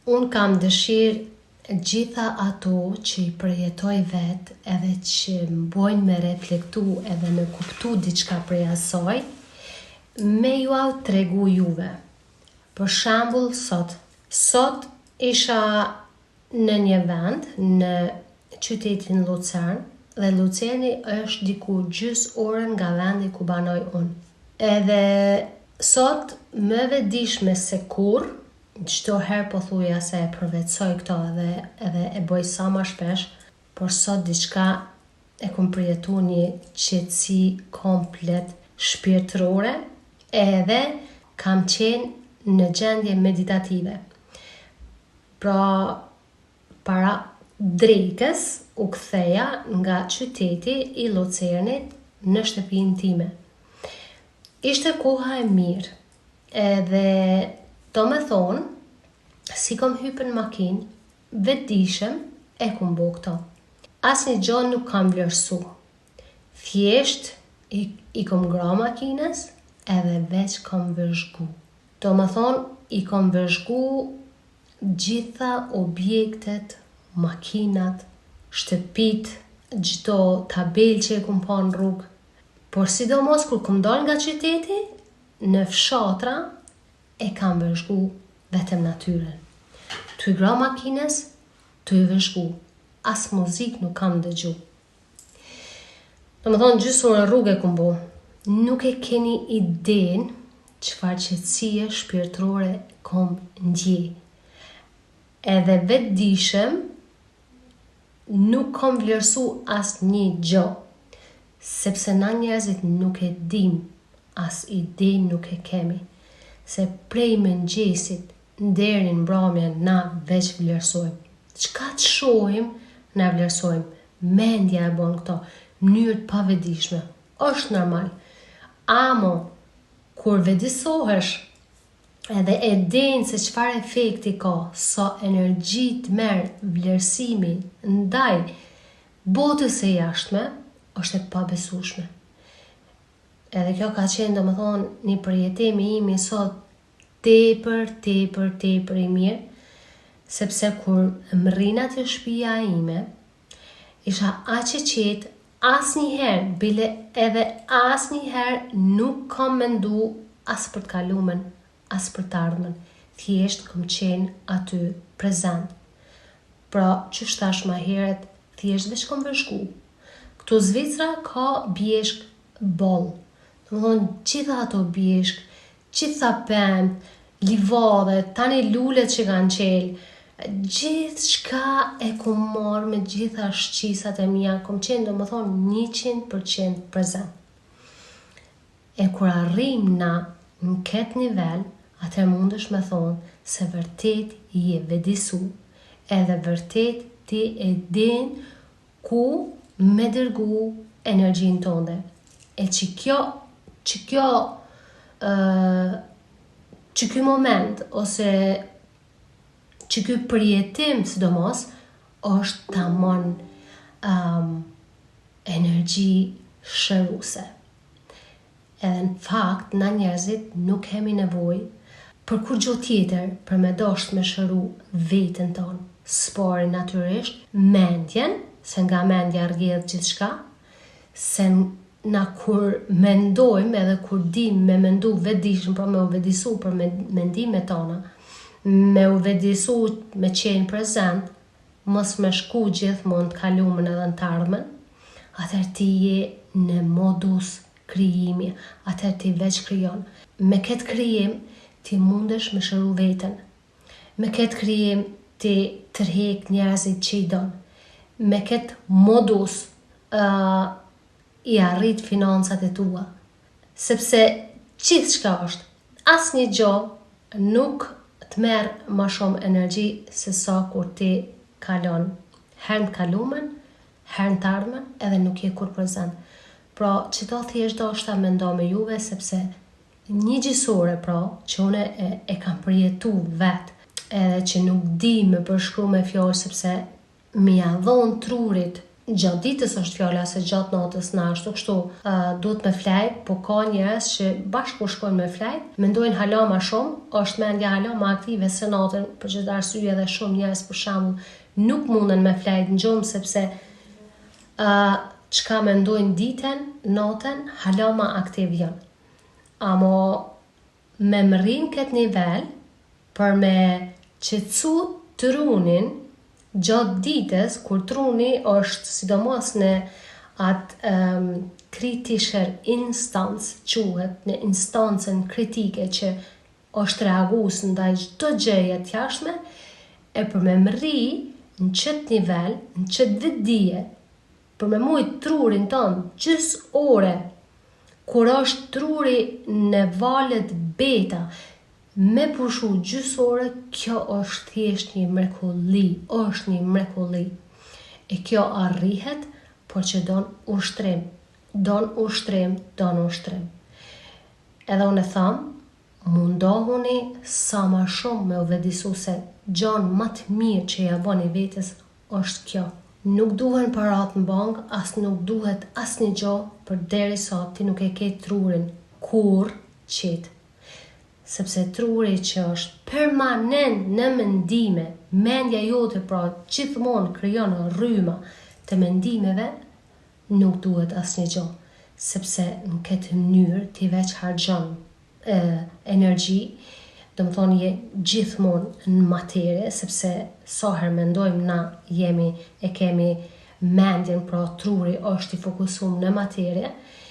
Unë kam dëshirë gjitha ato që i përjetoj vetë edhe që më bojnë me reflektu edhe me kuptu diçka prej asaj, me ju au tregu juve. Për shembull, sot isha në një vend në qytetin Lucern dhe Lucerni është diku gjys orën nga vendi ku banoj unë. Edhe sot më vedishme se kur, çdo herë po thuja se e përvetsoj këto edhe e bëj sa më shpesh, por sot diçka e kom përjetu një qetësi komplet shpirtërore edhe kam qenë në gjendje meditative. Pra, para drekës u ktheja nga qyteti i Lucernit në shtëpinë time. Ishte koha e mirë edhe do me thonë, si kom hypë në makinë, vetëdijshëm e kom bo këto. Asnjë gjë nuk kam vlerësu. Thjesht i kom gra makinës edhe veç kom vëzhgu. Do me thonë, i kom vëzhgu gjitha objektet, makinat, shtëpit, çdo tabel që e kom pa në rrugë. Por sidomos kur kom dal nga qyteti, në fshatra, e kam vëzhgu vetëm natyrën. Ty gra makinës, ty vëzhgu. As muzik nuk kam dëgju. Do më thonë, gjysë orë rrugë e kom bo. Nuk e keni iden çfarë qetësie shpirtërore kom ndje. Edhe vetëdijshëm nuk kom vlerësu as një gjë. Sepse na njerëzit nuk e dim, as ide nuk e kemi. Se prej mëngjesit deri në mbrëmje na veç vlerësojmë. Çka të shohim, na vlerësojmë. Mendja e bën këto, mënyrë të pavetdijshme. Është normal. Amo, kur vedisohesh edhe e din se çfarë efekti ka, sa energji të merr vlerësimi ndaj botës së jashtme, është e pabesueshme. Edhe kjo ka qenë, do më thonë, një përjetim i imi sot tepër i mirë, sepse kur më rrina të shtëpia ime, isha aq e qetë, asnjëherë, bile edhe asnjëherë nuk kam mendu as për të kalumen, as për të ardhmen. Thjesht kam qenë aty prezent. Pra, që shtash ma heret, thjesht veç kam vëzhgu. Këtu Zvicra ka bjeshk boll. Do më thonë, gjitha ato bjeshk, gjitha pemë, livadhe, tani lulet që kanë qelë, gjithë shka e kom marrë me gjitha shqisat e mija, kom qenë, do më thonë, 100% prezent. E kur arrim na në këtë nivel, atër mundesh me thonë se vërtet i e vedisu, edhe vërtet ti e din ku me dërgu energjin tënde. E që ky moment, ose që ky përjetim, sidomos, është tamam energji shëruse. Edhe në fakt, na njerëzit nuk kemi nevojë për kur gjë tjetër për me dosht me shëru vetën tonë. Spori natyrisht, mendjen, se nga mendja rrjedh gjithçka, se na kur mendojmë edhe kur dim me mendu vetëdijshëm, pra me u vedisu për mendimet tona, me u vedisu me qenë prezent, mos me shku gjithmonë të kalumen edhe në të ardhmen, atër ti je në modus krijimi, atër ti veç krijon. Me këtë krijim, ti mundesh me shëru vetën. Me këtë krijim, ti tërhek njerëzit që i donë. Me këtë modus i arrit financat e tua. Sepse gjithë shka është, asnjë gjë nuk të merë ma shumë energji se sa kur ti kalon herën të kalumen, herën të ardhmen, edhe nuk je kur prezent. Pra, që to thjesht do është ta mendo me juve, sepse një gjysore, pra, që une e kam përjetu vetë, edhe që nuk di me përshkru me fjallë, sepse mi ja dhonë trurit gjatë ditës është fjala se gjatë natës na ashtu kështu duhet me flejt, po ka njerëz që bashkë kur shkojnë me flejt, mendojnë hala ma shumë, është mendja hala ma aktive se natën, për çdo arsye edhe shumë njerëz për shembull nuk munden me flejt në gjumë sepse çka mendojnë ditën, natën, hala ma aktiv janë. Amo me më rrinë këtë nivel për me qetësu trunin gjatë ditës, kur truni është sidomos në atë kritischer instancë, quhet në instancën kritike që është reagues ndaj çdo gjëje të jashtme, e për me më rri në qëtë nivel, në qëtë vetdije, për me mujt trurin tonë gjys ore, kur është truri në valet beta, me pushu gjys ore, kjo është thjesht një mrekulli, është një mrekulli. E kjo arrihet, por që don ushtrim. Edhe unë e tham, mundohuni sa ma shumë me u vedisu se gjanë më të mirë që ja bëni vetes është kjo. Nuk duhen parat në bank, as nuk duhet as një gjo për deri sa ti nuk e ke trurin kur qitë. Sepse truri që është permanent në mendime, mendja jote pra gjithmonë krijon rryma të mendimeve, nuk duhet asnjë gjë, sepse në këtë mënyrë ti veç harxhon energji, do të thonë je gjithmonë në materie, sepse sa herë mendojmë na e kemi mendjen pra truri është i fokusuar në materie,